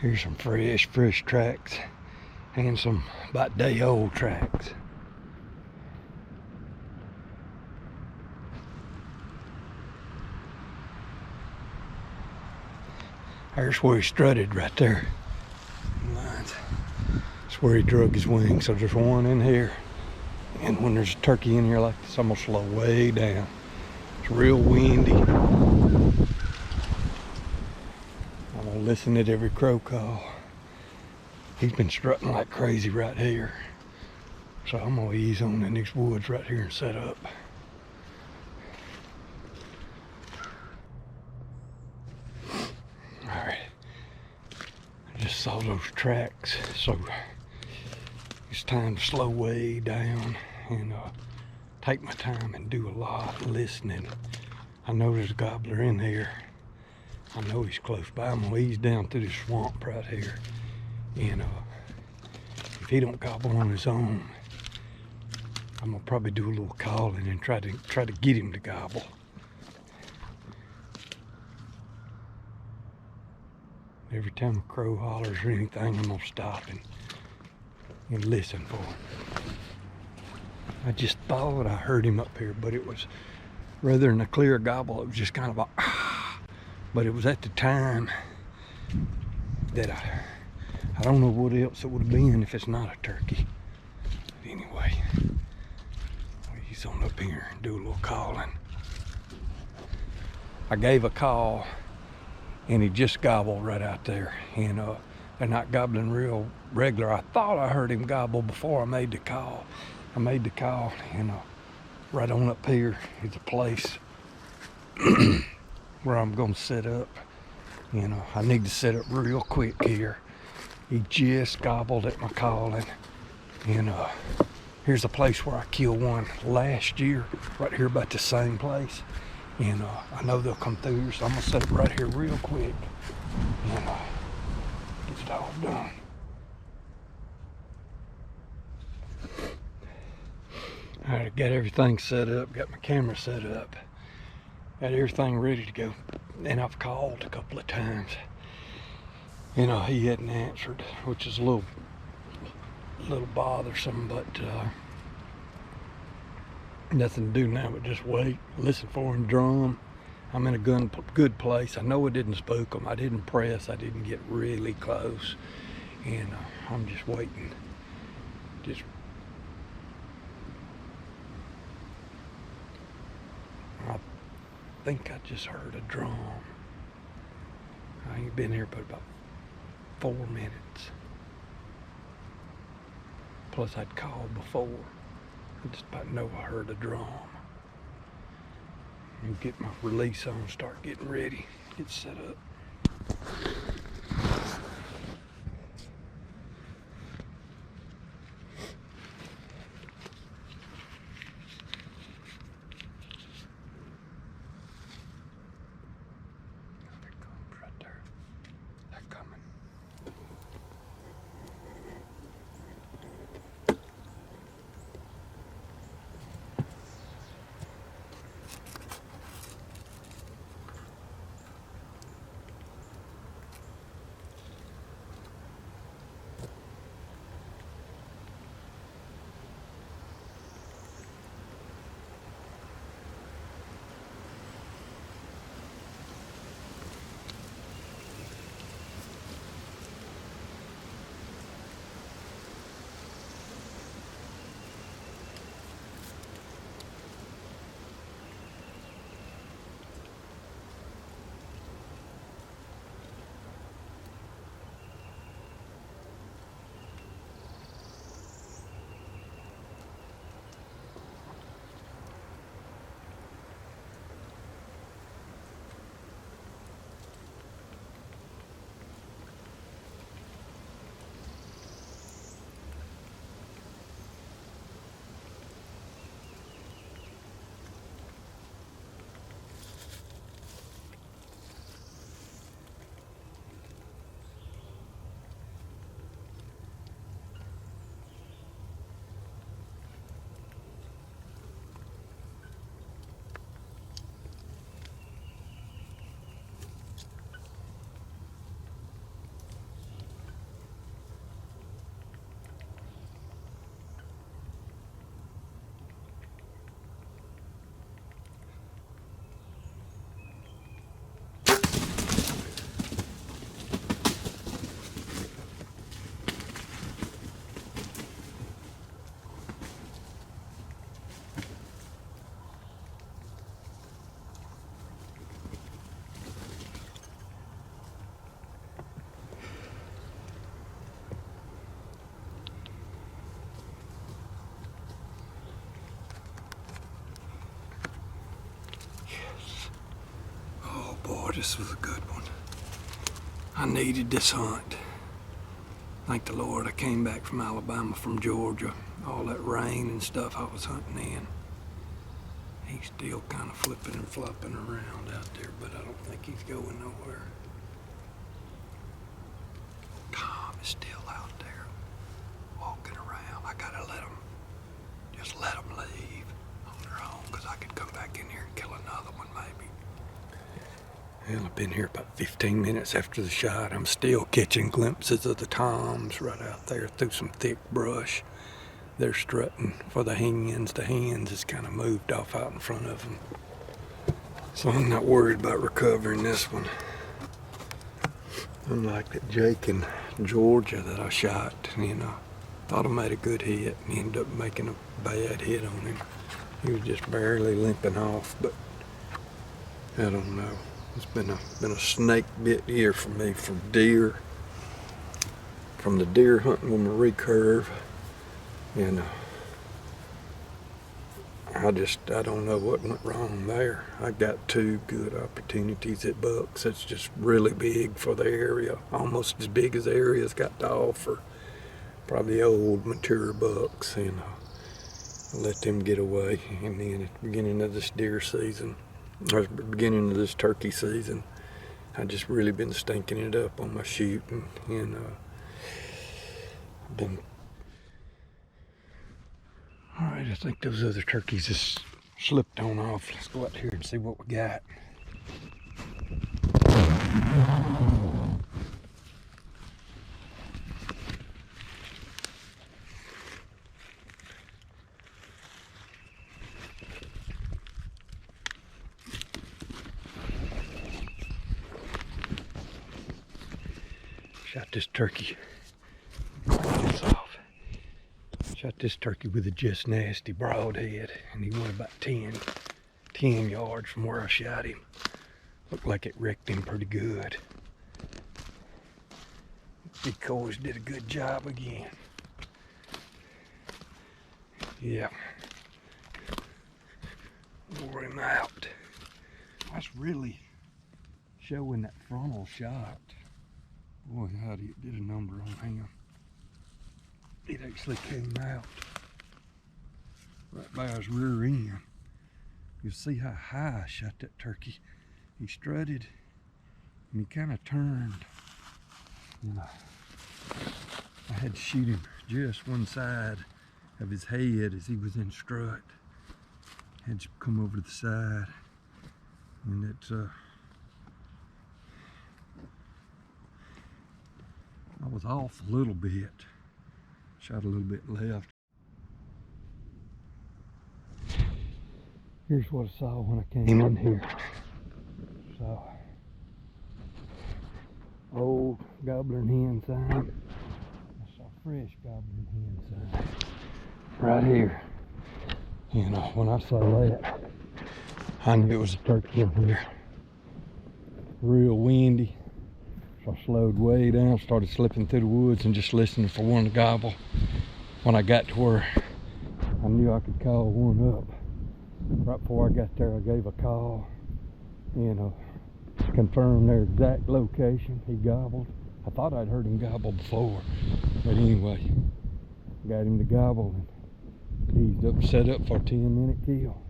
Here's some fresh tracks and some about day old tracks. There's where he strutted right there. That's where he drug his wings. So there's one in here. And when there's a turkey in here like this, I'm gonna slow way down. It's real windy. I'm gonna listen at every crow call. He's been strutting like crazy right here. So I'm gonna ease on in these woods right here and set up. Alright. I just saw those tracks, so it's time to slow way down and take my time and do a lot of listening. I know there's a gobbler in here. I know he's close by. I'm gonna ease down through the swamp right here. And if he don't gobble on his own, I'm gonna probably do a little calling and try to get him to gobble. Every time a crow hollers or anything, I'm gonna stop and listen for him. I just thought I heard him up here, but it was rather than a clear gobble, it was just kind of a but it was at the time that I don't know what else it would have been if it's not a turkey. But anyway, he's on up here and do a little calling. I gave a call and he just gobbled right out there. And they're not gobbling real regular. I thought I heard him gobble before I made the call. I made the call and right on up here is a place where I'm gonna set up. I need to set up real quick here. He just gobbled at my calling. And here's a place where I killed one last year, right here about the same place. And I know they'll come through here, so I'm gonna set up right here real quick and get it all done. All right, I got everything set up, got my camera set up, got everything ready to go. And I've called a couple of times. He hadn't answered, which is a little bothersome, but nothing to do now but just wait, listen for him drum. I'm in a good place. I know I didn't spook him. I didn't press. I didn't get really close. And I'm just waiting. I think I just heard a drum. I ain't been here but about 4 minutes. Plus I'd called before. I just about know I heard a drum. And get my release on, start getting ready, get set up. Lord, this was a good one. I needed this hunt. Thank the Lord I came back from Alabama, from Georgia. All that rain and stuff I was hunting in. He's still kind of flipping and flopping around out there, but I don't think he's going nowhere. Tom is still out there, walking around. I gotta just let him leave on their own, because I could come back in here and kill another one maybe. Well, I've been here about 15 minutes after the shot. I'm still catching glimpses of the toms right out there through some thick brush. They're strutting for the hens. The hens has kind of moved off out in front of them. So I'm not worried about recovering this one. Unlike that Jake in Georgia that I shot, thought I made a good hit and ended up making a bad hit on him. He was just barely limping off, but I don't know. It's been a snake bit year for me, from deer, from the deer hunting with my recurve. And I don't know what went wrong there. I got 2 good opportunities at bucks. That's just really big for the area, almost as big as the area's got to offer. Probably old, mature bucks, and I let them get away. And then at the beginning of this deer season, or the beginning of this turkey season, I just really been stinking it up on my shooting, and been. All right, I think those other turkeys just slipped on off. Let's go out here and see what we got. Shot this turkey. This off. Shot this turkey with a just nasty broadhead, and he went about 10 yards from where I shot him. Looked like it wrecked him pretty good. Decoys did a good job again. Yeah. Wore him out. That's really showing that frontal shot. Boy, howdy, it did a number on him. It actually came out right by his rear end. You'll see how high I shot that turkey. He strutted and he kind of turned. I had to shoot him just one side of his head as he was in strut. Had to come over to the side, and it's I was off a little bit. Shot a little bit left. Here's what I saw when I came in here. So, old gobbling hen sign. I saw fresh gobbling hen sign right here. When I saw that, I knew it was a turkey in here. Real windy. So I slowed way down, started slipping through the woods and just listening for one to gobble. When I got to where I knew I could call one up, right before I got there, I gave a call, confirmed their exact location. He gobbled. I thought I'd heard him gobble before, but anyway, got him to gobble, and he's set up for a 10-minute kill.